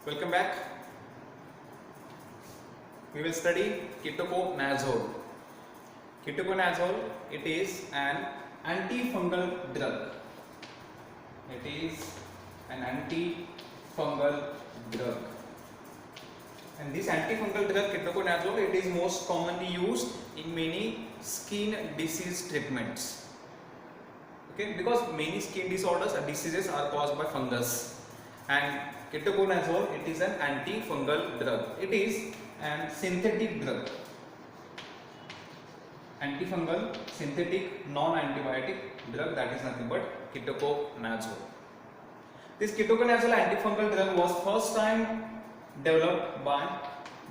Welcome back. We will study ketoconazole. Ketoconazole, it is an antifungal drug. It is an antifungal drug. And this antifungal drug ketoconazole, it is most commonly used in many skin disease treatments. Okay, because many skin disorders or diseases are caused by fungus, and ketoconazole, it is an antifungal drug. It is an synthetic drug, antifungal, synthetic, non-antibiotic drug, that is nothing but ketoconazole. This ketoconazole antifungal drug was first time developed by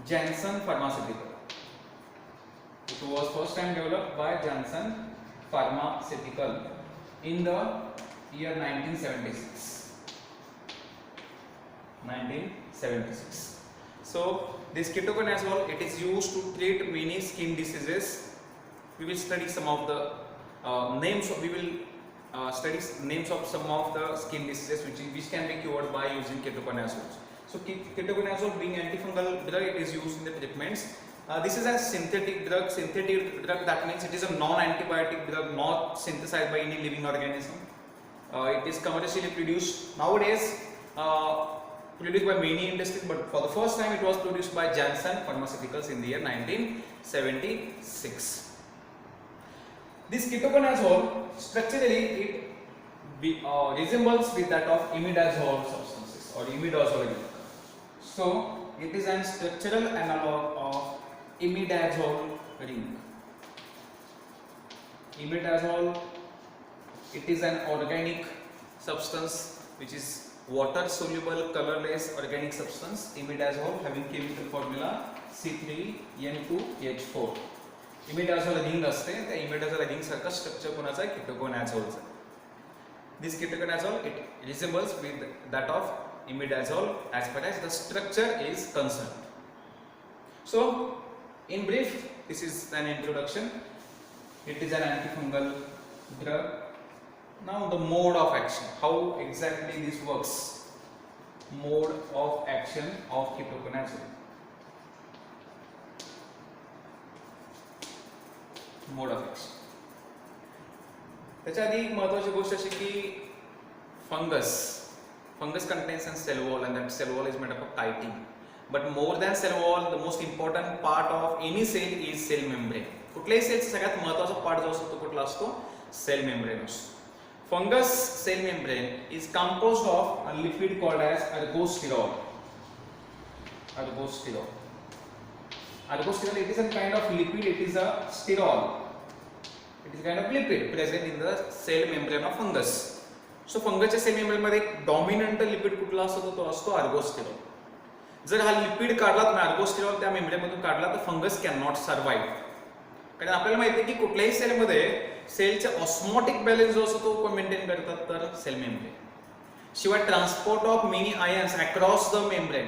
Janssen Pharmaceutical. It was first time developed by Janssen Pharmaceutical in the year 1976. 1976. So this ketoconazole, it is used to treat many skin diseases. We will study some of the names. We will study names of some of the skin diseases which can be cured by using ketoconazole. So ketoconazole, being antifungal drug, it is used in the treatments. This is a synthetic drug. Synthetic drug, that means it is a non-antibiotic drug, not synthesized by any living organism. It is commercially produced nowadays. Produced by many industries, but for the first time it was produced by Janssen Pharmaceuticals in the year 1976. This ketoconazole, structurally it resembles with that of imidazole substances or imidazole. So it is an structural analog of imidazole ring. Imidazole, it is an organic substance which is water soluble colorless organic substance. Imidazole having chemical formula C3N2H4. imidazole ring असते, त्या imidazole ring सारखा structure कोणाचा आहे, ketoconazole. This ketoconazole, it resembles with that of imidazole as far as the structure is concerned. So in brief, this is an introduction. It is an antifungal drug. Now the mode of action, how exactly this works. Mode of action of ketoconazole. Mode of action. त्याच्या आधी एक महत्त्वाची गोष्ट अशी की fungus contains a cell wall, and that cell wall is made up of chitin. But more than cell wall, the most important part of any cell is cell membrane. कुठल्याही सेलचा सगळ्यात महत्त्वाचा पार्ट जो असतो तो कुठला असतो, सेल मेम्ब्रेन असतो. Fungus cell membrane is composed of a lipid called as ergosterol. Ergosterol. Ergosterol, it is a kind of lipid. It is a sterol. It is a kind of lipid present in the cell membrane of fungus. So fungus च्या cell membrane मध्ये एक dominant lipid कुठला असतो तो असतो ergosterol. जर हा lipid काढला तर ergosterol त्या मेम्ब्रेन मधून काढला तर फंगस कॅन नॉट सर्वाइव्ह. कारण आपल्याला माहिती आहे की कुठल्याही सेल मध्ये सेलचा ऑस्मोटिक बॅलन्स जो असतो तो मेंटेन करतात तर सेल मेम्ब्रेन. शिवाय transport of many ions across the membrane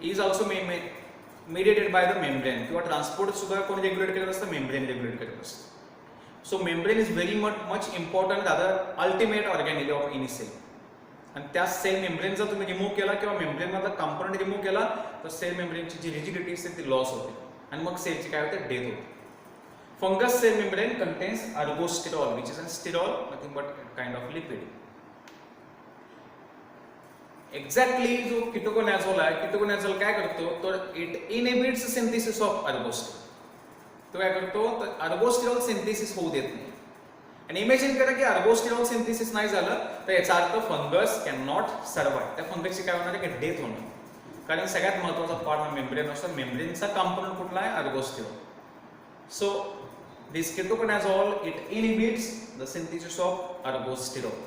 is also mediated by the membrane. किंवा ट्रान्सपोर्ट सुद्धा कोण रेग्युलेट करत असतं, मेम्ब्रेन रेग्युलेट करत असतं. So membrane is very much important, rather ultimate organelle of any cell. आणि त्या सेल मेम्ब्रेन जर तुम्ही रिमूव्ह केला किंवा मेम्ब्रेन मधला कंपोनंट रिमूव्ह केला तर सेल मेम्ब्रेनची जी रिजिडिटी असते ती लॉस होते आणि मग सेलची काय होते, डेथ होते. Fungus cell membrane contains ergosterol, which is a sterol, nothing but kind of lipid. Exactly जो ketoconazole आहे, ketoconazole काय करतो तर it inhibits synthesis of ergosterol. तो काय करतो तर ergosterol synthesis होऊ देत नाही. आणि इमॅजिन करा की ergosterol synthesis नाही झालं तर याचा अर्थ फंगस कॅन नॉट सर्वाइव्ह. त्या फंगसची काय होणार आहे की डेथ होणार. कारण सगळ्यात महत्त्वाचा पार्ट हा मेम्ब्रेन असतो. मेम्ब्रेनचा कंपोनंट कुठला आहे, ergosterol. So this ketoconazole, it inhibits the synthesis of ergosterol.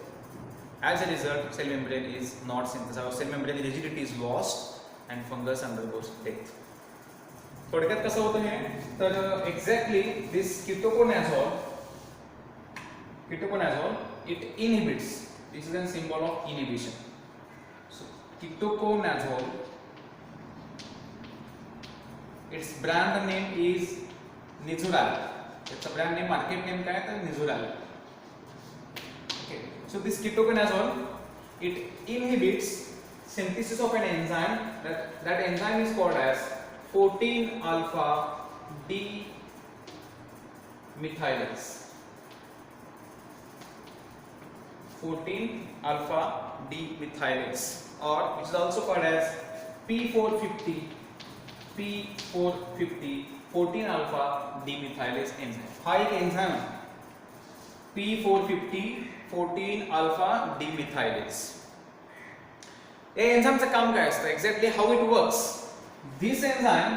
As a result, cell membrane is not synthesized. Cell membrane rigidity is lost and fungus undergoes death. थोडक्यात कसं होतं हे तर exactly this ketoconazole, it inhibits. This is a symbol of inhibition. So ketoconazole, its brand name is Nizoral. It's a brand name, market name काय तर Nizoral. Okay. So this ketoconazole, it inhibits synthesis of an enzyme, that enzyme is called as 14 alpha demethylase. 14 alpha demethylase, or which is also called as P450 14 alpha demethylase enzyme. हा एक enzyme P450 14 alpha demethylase. या एंजाइमचं काम काय असतं, exactly how it works. This enzyme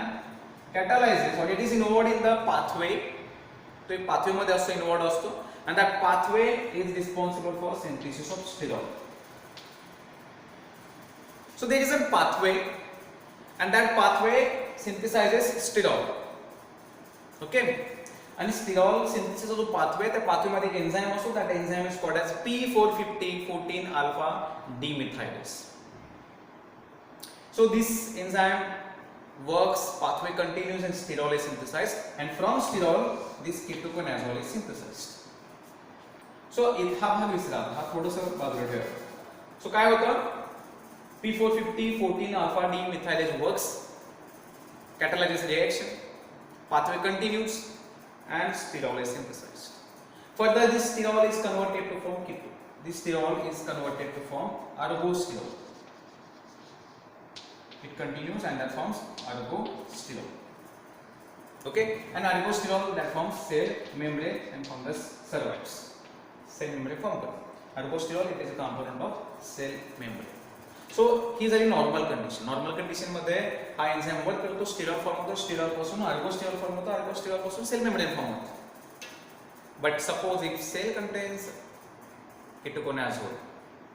catalyzes or it is involved in the pathway. तो एक pathway मध्ये असतो, involved असतो, and that pathway is responsible for synthesis of sterol. So there is a pathway and that pathway synthesizes sterol. Okay, and sterol synthesis of the pathway, the pathway मध्ये एक enzyme असतो, that enzyme is called as P450 14 alpha demethylase. So this enzyme works, pathway continues and sterol is synthesized, and from sterol this ketoconazole is synthesized. So हा भाग विसरा, हा थोडंसं बाजूला ठेवा. So काय होतं, P450 14 alpha demethylase works, catalyzes reaction, pathway continues and sterol is synthesized. Further this sterol is converted to form keto. This sterol is converted to form ergosterol. It continues and that forms ergosterol. Okay, and ergosterol that forms cell membrane and fungus survives. Cell membrane form करतो. Ergosterol it is a component of cell membrane. So ही झाली normal condition. Normal condition मध्ये हा enzyme work करतो, sterol form होतो, sterol पासून ergosterol form होतो, ergosterol पासून cell membrane form होतो. But suppose if cell contains ketoconazole,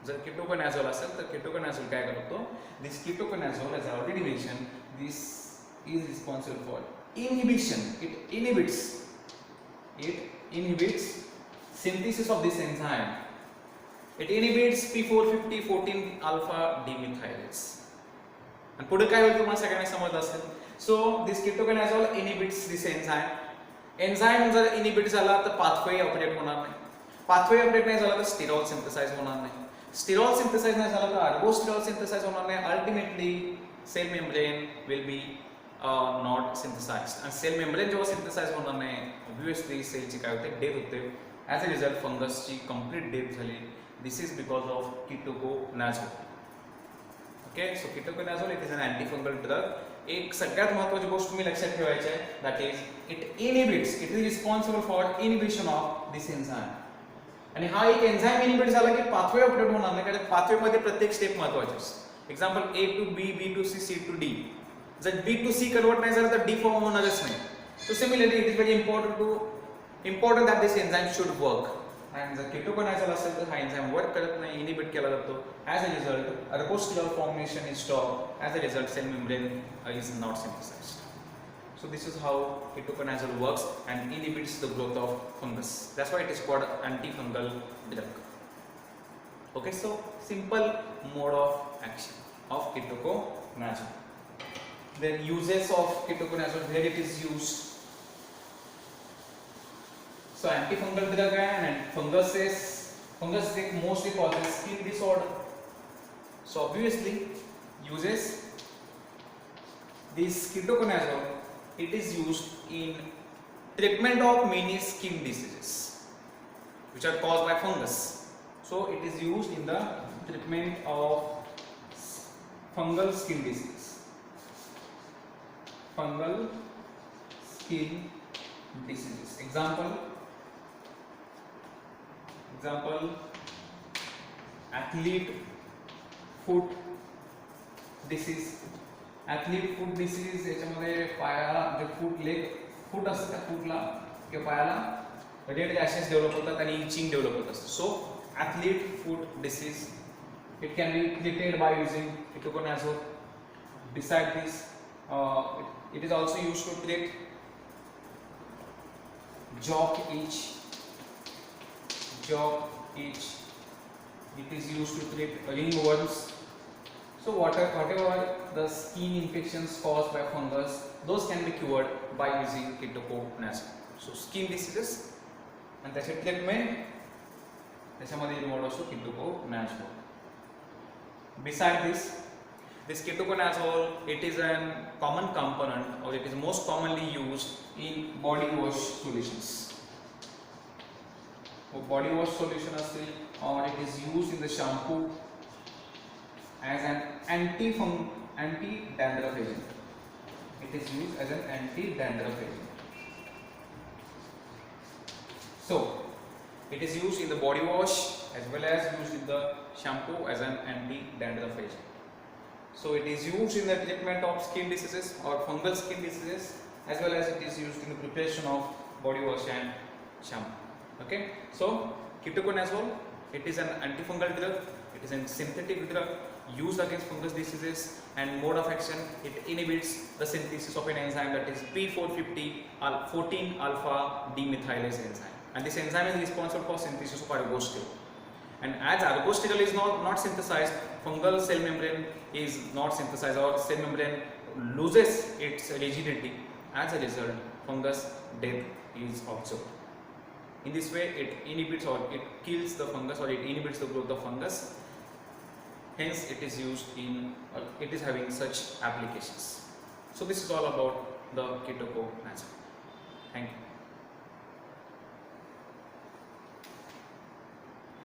जर ketoconazole असेल तर ketoconazole काय करतो, this ketoconazole as I already mentioned, this is responsible for inhibition. It inhibits synthesis of this enzyme. It inhibits P450 14 alpha demethylase. आणि पुढे काय होईल तुम्हाला सगळ्यांना समजलं असेल. So this ketoconazole inhibits this enzyme. Enzyme जर इनहिबिट झाला तर पाथवे ऑपरेट होणार नाही. पाथवे ऑपरेट नाही झाला तर स्टेरॉल सिंथेसाइज होणार नाही. स्टेरॉल सिंथेसाइज नाही झाला तर ergosterol सिंथेसाइज होणार नाही. Ultimately cell membrane will be not synthesized. आणि सेल मेम्ब्रेन जेव्हा सिंथेसाइज होणार नाही, ऑब्वियसली सेलची काय होते, डेथ होते. ॲज अ रिझल्ट फंगसची कंप्लीट डेथ झाली. This is because of ketoconazole. Okay, so ketoconazole it is an antifungal drug. एक सगळ्यात महत्त्वाची गोष्ट मी लक्षात ठेवायची आहे, that is it inhibits, it is responsible for inhibition of this enzyme. आणि हा एक एन्झाइम इनहिबिट झाला की पाथवे ऑपरेट होणार नाही, कारण पाथवे मध्ये प्रत्येक स्टेप महत्त्वाची असते. Example A to B, B to C, C to D. जर B to C कन्वर्ट नाही झालं तर D फॉर्म होणारच नाही. So similarly it is very important that this enzyme should work. आणि जर ketoconazole असेल तर हा एन्झाइम वर्क करत नाही, इनहिबिट केला जातो. As a result ergosterol formation is stop. As a result cell membrane is not synthesized. So this is how ketoconazole works and inhibits the growth of fungus. That's why it is called antifungal drug. Okay, so simple mode of action of ketoconazole. Then uses of ketoconazole, where it is used. So antifungal drug and fungus mostly causes skin disorder. So obviously uses this ketoconazole, it is used in treatment of many skin diseases which are caused by fungus. So it is used in the treatment of fungal skin disease. Fungal skin diseases. Example athlete foot disease. Athlete foot disease, याच्यामध्ये पायाला जे फूट असतं त्या फूटला किंवा पायाला red rashes develop होतात आणि etching develop होत असतं. So athlete foot disease, it can be treated by using ketoconazole. Beside this, it is also used to treat jock itch. It is used to treat ringworms. So whatever the skin infections caused by fungus, those can be cured by using ketoconazole. So skin diseases and त्याचे treatment त्याच्यामध्ये involve असतो ketoconazole. Beside this, This ketoconazole, it is a common component, or it is most commonly used in body wash solutions. Body wash solution or it is used in the shampoo as an anti-dandruff agent. It is used as an anti-dandruff agent. So it is used in the body wash as well as used in the shampoo as an anti-dandruff agent. So it is used in the treatment of skin diseases or fungal skin diseases, as well as it is used in the preparation of body wash and shampoo. Okay, so ketoconazole, it is an antifungal drug, it is a synthetic drug used against fungus diseases, and mode of action, it inhibits the synthesis of an enzyme, that is P450 14 alpha demethylase enzyme, and this enzyme is responsible for synthesis of ergosterol. And as ergosterol is not synthesized, fungal cell membrane is not synthesized, or cell membrane loses its rigidity. As a result, fungus death is observed. In this way, it inhibits or it kills the fungus, or it inhibits the growth of fungus. Hence, it is used in, it is having such applications. So this is all about the ketoconazole. Thank you.